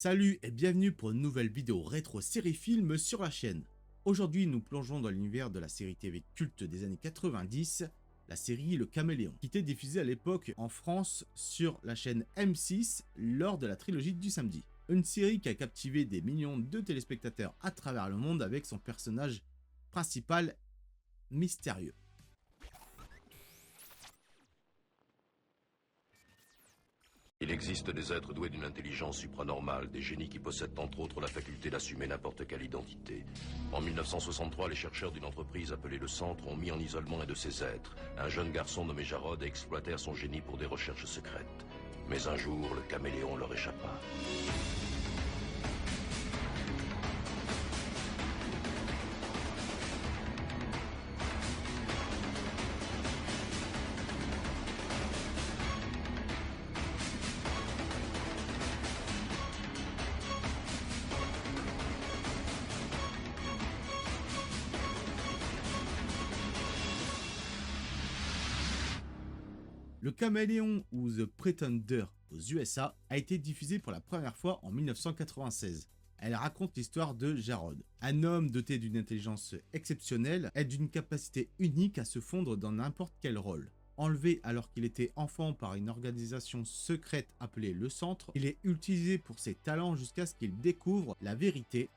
Salut et bienvenue pour une nouvelle vidéo rétro série film sur la chaîne. Aujourd'hui, nous plongeons dans l'univers de la série TV culte des années 90, la série Le Caméléon, qui était diffusée à l'époque en France sur la chaîne M6 lors de la trilogie du samedi. Une série qui a captivé des millions de téléspectateurs à travers le monde avec son personnage principal mystérieux. Il existe des êtres doués d'une intelligence supranormale, des génies qui possèdent entre autres la faculté d'assumer n'importe quelle identité. En 1963, les chercheurs d'une entreprise appelée le Centre ont mis en isolement un de ces êtres, un jeune garçon nommé Jarod, et exploitèrent son génie pour des recherches secrètes. Mais un jour, le caméléon leur échappa. Le Caméléon ou The Pretender aux USA a été diffusé pour la première fois en 1996. Elle raconte l'histoire de Jarod, un homme doté d'une intelligence exceptionnelle et d'une capacité unique à se fondre dans n'importe quel rôle. Enlevé alors qu'il était enfant par une organisation secrète appelée le Centre, il est utilisé pour ses talents jusqu'à ce qu'il découvre la vérité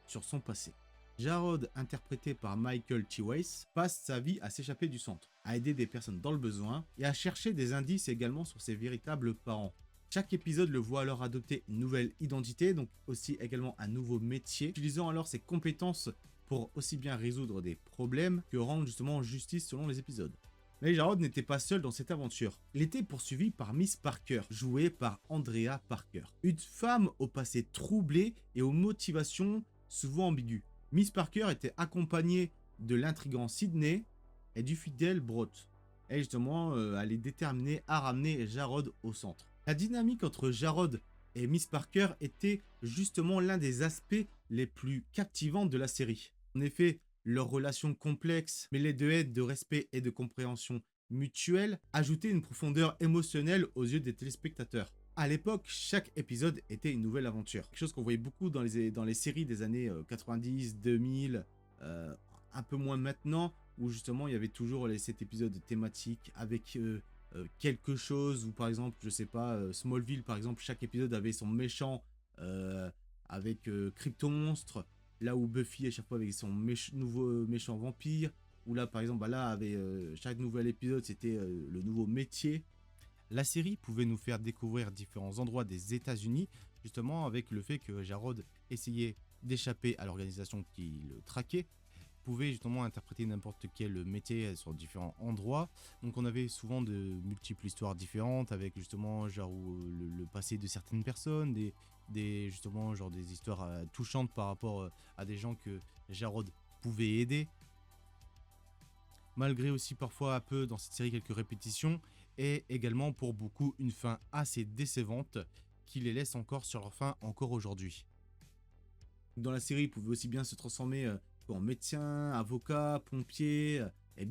sur son passé. Jarod, interprété par Michael T. Weiss, passe sa vie à s'échapper du centre, à aider des personnes dans le besoin et à chercher des indices également sur ses véritables parents. Chaque épisode le voit alors adopter une nouvelle identité, donc aussi également un nouveau métier, utilisant alors ses compétences pour aussi bien résoudre des problèmes que rendre justement justice selon les épisodes. Mais Jarod n'était pas seul dans cette aventure. Il était poursuivi par Miss Parker, jouée par Andrea Parker. Une femme au passé troublé et aux motivations souvent ambiguës. Miss Parker était accompagnée de l'intrigant Sidney et du fidèle Brott. Et justement, elle est déterminée à ramener Jarod au centre. La dynamique entre Jarod et Miss Parker était justement l'un des aspects les plus captivants de la série. En effet, leur relation complexe, mêlée de haine, de respect et de compréhension mutuelle, ajoutait une profondeur émotionnelle aux yeux des téléspectateurs. À l'époque, chaque épisode était une nouvelle aventure. Quelque chose qu'on voyait beaucoup dans les séries des années 90, 2000, un peu moins maintenant, où justement il y avait toujours cet épisode thématique avec quelque chose, ou par exemple, je sais pas, Smallville par exemple, chaque épisode avait son méchant avec Crypto-Monstre, là où Buffy à chaque fois avec son nouveau méchant vampire, ou là par exemple, bah là, avec chaque nouvel épisode c'était le nouveau métier. La série pouvait nous faire découvrir différents endroits des États-Unis, justement avec le fait que Jarod essayait d'échapper à l'organisation qui le traquait, pouvait justement interpréter n'importe quel métier sur différents endroits. Donc on avait souvent de multiples histoires différentes avec justement genre le passé de certaines personnes, justement genre des histoires touchantes par rapport à des gens que Jarod pouvait aider. Malgré aussi parfois un peu dans cette série quelques répétitions, et également pour beaucoup une fin assez décevante qui les laisse encore sur leur fin encore aujourd'hui. Dans la série, ils pouvaient aussi bien se transformer en médecin, avocat, pompier, et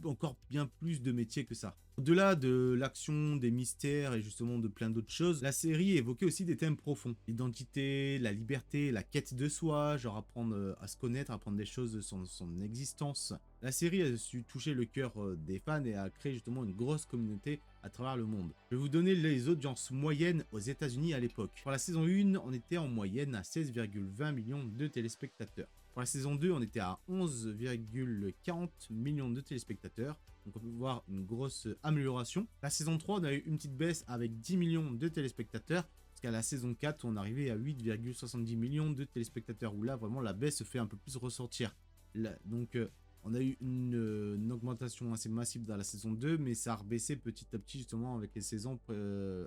encore bien plus de métiers que ça. Au-delà de l'action, des mystères et justement de plein d'autres choses, la série évoquait aussi des thèmes profonds. L'identité, la liberté, la quête de soi, genre apprendre à se connaître, apprendre des choses de son existence. La série a su toucher le cœur des fans et a créé justement une grosse communauté à travers le monde. Je vais vous donner les audiences moyennes aux États-Unis à l'époque. Pour la saison 1, on était en moyenne à 16,20 millions de téléspectateurs. Pour la saison 2, on était à 11,40 millions de téléspectateurs. Donc on peut voir une grosse amélioration. La saison 3, on a eu une petite baisse avec 10 millions de téléspectateurs. Parce qu'à la saison 4, on arrivait à 8,70 millions de téléspectateurs. Où là, vraiment, la baisse se fait un peu plus ressortir. Là, donc on a eu une augmentation assez massive dans la saison 2, mais ça a rebaissé petit à petit justement avec les saisons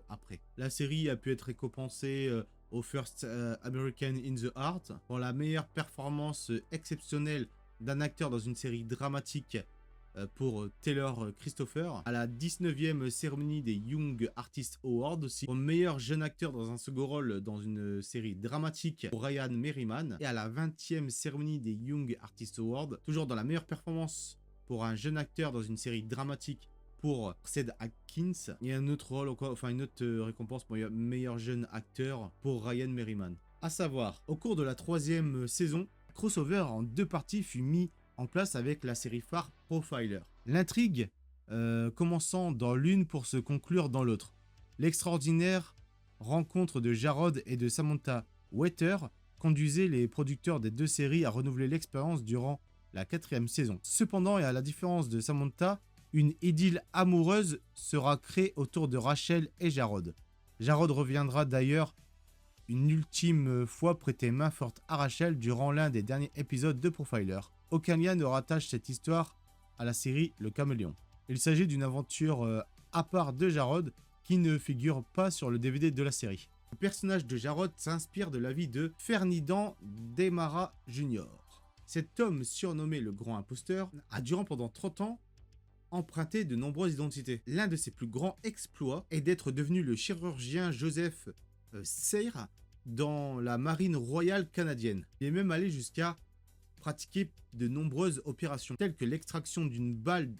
après. La série a pu être récompensée au First American in the Art pour la meilleure performance exceptionnelle d'un acteur dans une série dramatique pour Taylor Christopher, à la 19e cérémonie des Young Artist Awards aussi, au meilleur jeune acteur dans un second rôle dans une série dramatique pour Ryan Merriman, et à la 20e cérémonie des Young Artist Awards, toujours dans la meilleure performance pour un jeune acteur dans une série dramatique pour Ced Atkins. Il y a un autre rôle encore, enfin une autre récompense pour meilleur jeune acteur pour Ryan Merriman. À savoir, au cours de la 3e saison, crossover en 2 parties fut mis en place avec la série phare Profiler. L'intrigue commençant dans l'une pour se conclure dans l'autre. L'extraordinaire rencontre de Jarod et de Samantha Wetter conduisait les producteurs des 2 séries à renouveler l'expérience durant la 4e saison. Cependant, et à la différence de Samantha, une idylle amoureuse sera créée autour de Rachel et Jarod. Jarod reviendra d'ailleurs une ultime fois prêter main forte à Rachel durant l'un des derniers épisodes de Profiler. Aucun lien ne rattache cette histoire à la série Le Caméléon. Il s'agit d'une aventure à part de Jarod qui ne figure pas sur le DVD de la série. Le personnage de Jarod s'inspire de la vie de Ferdinand Demara Jr. Cet homme, surnommé le Grand Imposteur, a durant pendant 30 ans emprunté de nombreuses identités. L'un de ses plus grands exploits est d'être devenu le chirurgien Joseph Sayre dans la marine royale canadienne. Il est même allé jusqu'à pratiquer de nombreuses opérations, telles que l'extraction d'une balle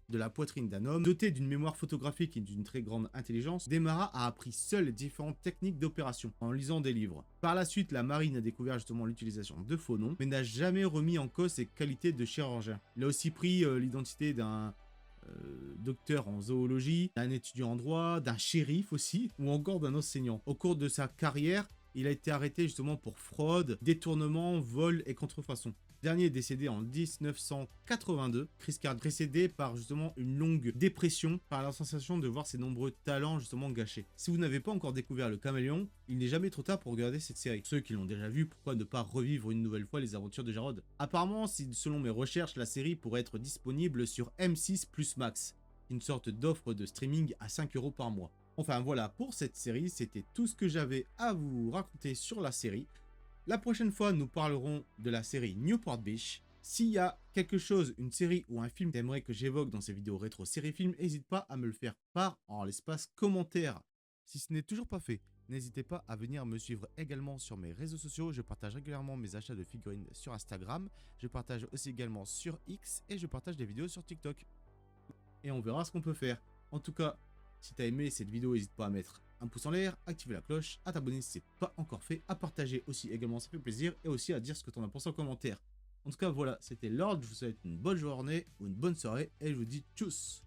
de la poitrine d'un homme. Doté d'une mémoire photographique et d'une très grande intelligence, Demara a appris seul les différentes techniques d'opération en lisant des livres. Par la suite, la marine a découvert justement l'utilisation de faux noms, mais n'a jamais remis en cause ses qualités de chirurgien. Il a aussi pris l'identité d'un docteur en zoologie, d'un étudiant en droit, d'un shérif aussi, ou encore d'un enseignant. Au cours de sa carrière, il a été arrêté justement pour fraude, détournement, vol et contrefaçon. Le dernier est décédé en 1982, Chris Card, précédé par justement une longue dépression, par la sensation de voir ses nombreux talents justement gâchés. Si vous n'avez pas encore découvert Le Caméléon, il n'est jamais trop tard pour regarder cette série. Ceux qui l'ont déjà vu, pourquoi ne pas revivre une nouvelle fois les aventures de Jarod? Apparemment, selon mes recherches, la série pourrait être disponible sur M6 Plus Max, une sorte d'offre de streaming à 5 € par mois. Enfin voilà, pour cette série, c'était tout ce que j'avais à vous raconter sur la série. La prochaine fois, nous parlerons de la série Newport Beach. S'il y a quelque chose, une série ou un film que t'aimerais que j'évoque dans ces vidéos rétro série film, n'hésite pas à me le faire part en l'espace commentaire. Si ce n'est toujours pas fait, n'hésitez pas à venir me suivre également sur mes réseaux sociaux. Je partage régulièrement mes achats de figurines sur Instagram. Je partage aussi également sur X et je partage des vidéos sur TikTok. Et on verra ce qu'on peut faire. En tout cas, si t'as aimé cette vidéo, n'hésite pas à mettre un pouce en l'air, activer la cloche, à t'abonner si c'est pas encore fait, à partager aussi également, ça fait plaisir, et aussi à dire ce que t'en as pensé en commentaire. En tout cas, voilà, c'était Lord, je vous souhaite une bonne journée ou une bonne soirée, et je vous dis tchuss!